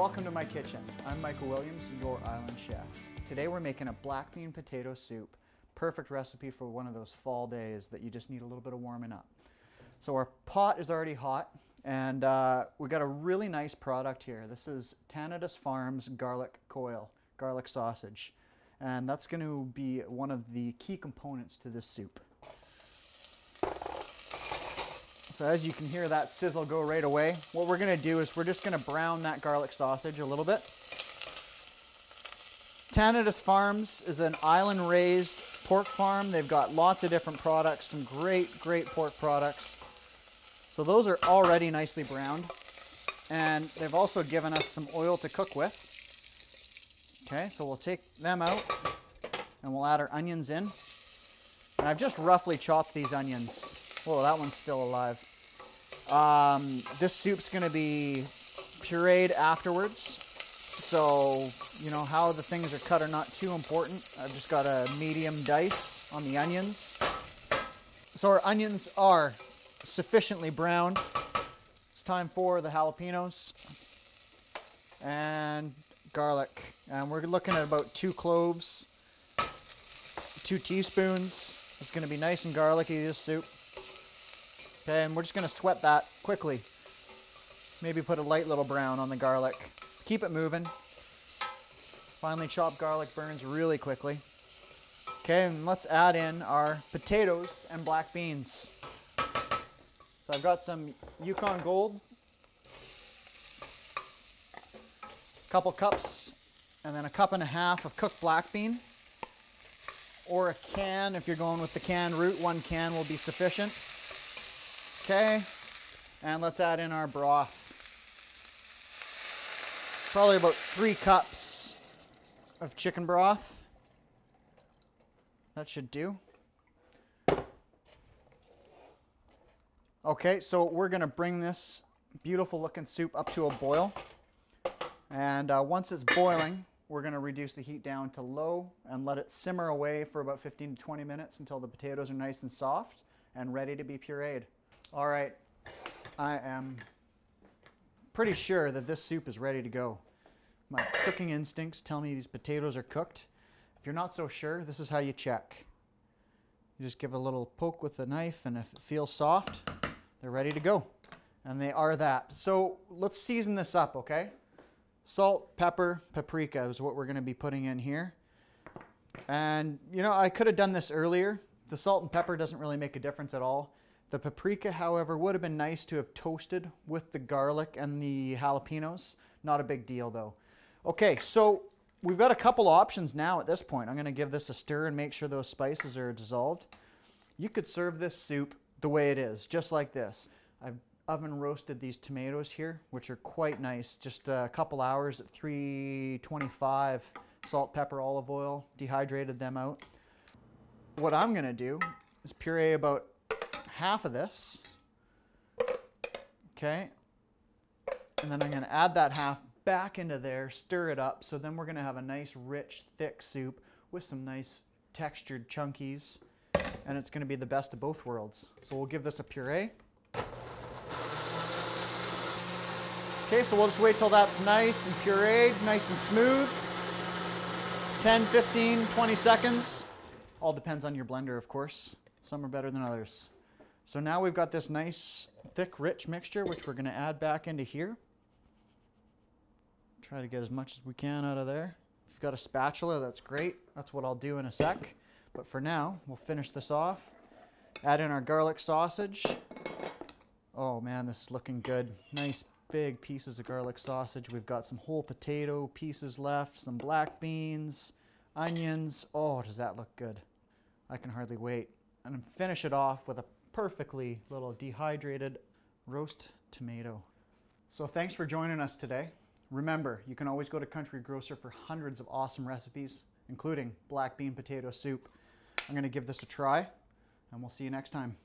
Welcome to my kitchen. I'm Michael Williams, your island chef. Today we're making a black bean potato soup. Perfect recipe for one of those fall days that you just need a little bit of warming up. So our pot is already hot, and we got a really nice product here. This is Tannadice Farms garlic coil, garlic sausage. And that's going to be one of the key components to this soup. So as you can hear that sizzle go right away, what we're going to do is we're just going to brown that garlic sausage a little bit. Tannadice Farms is an island-raised pork farm. They've got lots of different products, some great pork products. So those are already nicely browned. And they've also given us some oil to cook with. Okay, so we'll take them out and we'll add our onions in. And I've just roughly chopped these onions. Whoa, that one's still alive. This soup's going to be pureed afterwards. So, you know, how the things are cut are not too important. I've just got a medium dice on the onions. So our onions are sufficiently browned. It's time for the jalapenos and garlic. And we're looking at about 2 cloves, 2 teaspoons. It's going to be nice and garlicky, this soup. Okay, and we're just going to sweat that quickly. Maybe put a light little brown on the garlic. Keep it moving. Finely chopped garlic burns really quickly. Okay, and let's add in our potatoes and black beans. So I've got some Yukon Gold, a couple cups, and then a cup and a half of cooked black bean. Or a can, if you're going with the canned route, 1 can will be sufficient. Okay, and let's add in our broth. Probably about 3 cups of chicken broth. That should do. Okay, so we're going to bring this beautiful looking soup up to a boil. And once it's boiling, we're going to reduce the heat down to low and let it simmer away for about 15 to 20 minutes until the potatoes are nice and soft and ready to be pureed. All right, I am pretty sure that this soup is ready to go. My cooking instincts tell me these potatoes are cooked. If you're not so sure, this is how you check. You just give a little poke with the knife, and if it feels soft, they're ready to go. And they are that. So let's season this up, okay? Salt, pepper, paprika is what we're going to be putting in here. And, you know, I could have done this earlier. The salt and pepper doesn't really make a difference at all. The paprika, however, would have been nice to have toasted with the garlic and the jalapenos. Not a big deal, though. Okay, so we've got a couple options now at this point. I'm going to give this a stir and make sure those spices are dissolved. You could serve this soup the way it is, just like this. I've oven roasted these tomatoes here, which are quite nice. Just a couple hours at 325, salt, pepper, olive oil, dehydrated them out. What I'm going to do is puree about half of this. Okay. And then I'm going to add that half back into there, stir it up. So then we're going to have a nice, rich, thick soup with some nice textured chunkies. And it's going to be the best of both worlds. So we'll give this a puree. Okay, so we'll just wait till that's nice and pureed, nice and smooth. 10, 15, 20 seconds. All depends on your blender, of course. Some are better than others. So now we've got this nice, thick, rich mixture, which we're going to add back into here. Try to get as much as we can out of there. If you've got a spatula, that's great. That's what I'll do in a sec. But for now, we'll finish this off. Add in our garlic sausage. Oh man, this is looking good. Nice big pieces of garlic sausage. We've got some whole potato pieces left, some black beans, onions. Oh, does that look good? I can hardly wait. And finish it off with a perfectly little dehydrated roast tomato. So thanks for joining us today. Remember, you can always go to Country Grocer for hundreds of awesome recipes, including black bean potato soup. I'm going to give this a try, and we'll see you next time.